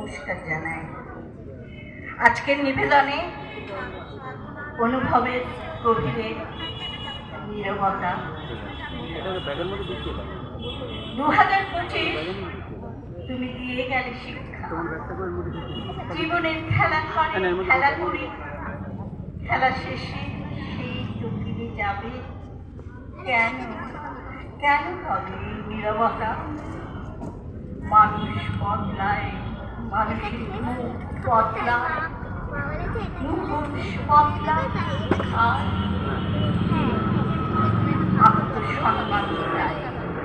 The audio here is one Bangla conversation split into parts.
নমস্কার জানাই। আজকের নিবেদনে অনুভবের গভীরে নীরবতা। 2025 তুমি দিয়ে গেলে শিক্ষা, জীবনের খেলা ঘরে খেলা করি, খেলা শেষে সেই তো ফিরে যাবে। কেন কেন তবে এই নীরবতা? মানুষ বদলায়, মানুষের মুখ বদলায়, মুখোশ বদলায়, আর আত্মসম্মান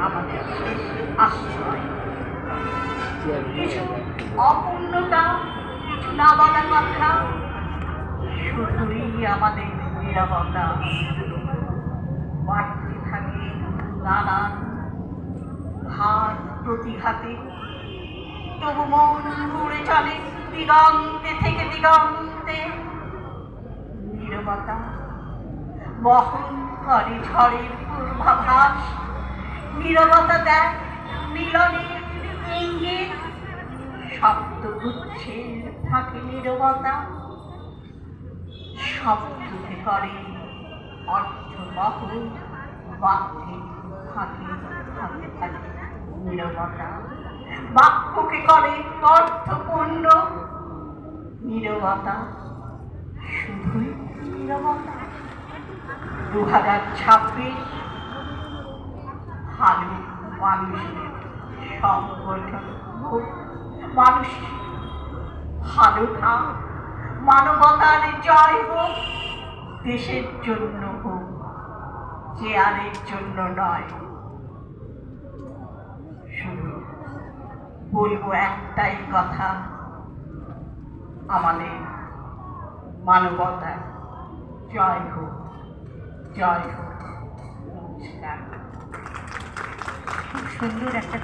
আমাদের শেষ আশ্রয়। কিছু অপূর্ণতা, কিছু না বলা কথা, শুধুই আমাদের নীরবতা। বাড়তে থাকে নানান ঘাত প্রতিঘাতে, তবু মন উড়ে চলে দিগন্তে থেকে দিগন্তে। নীরবতা বহন করে ঝড়ের পূর্বাভাস। নীরবতা দেয় মিলনের ইঙ্গিত, শব্দগুচ্ছের থাকে নীরবতা, শব্দকে করে অর্থবহ, বাক্যে থাকে থাকে থাকে নীরবতা, বাক্যকে করে অর্থপূর্ণ। নীরবতা শুধুই নীরবতা। 2026 ভালো মানুষের সংগঠন হোক, মানুষ ভালো থাক, মানবতার জয় হোক, দেশের জন্য হোক, চেয়ারের জন্য নয়। শুধু বলবো একটাই কথা, আমাদের মানবতা জয় হোক, জয় হোক। নমস্কার। খুব সুন্দর একটা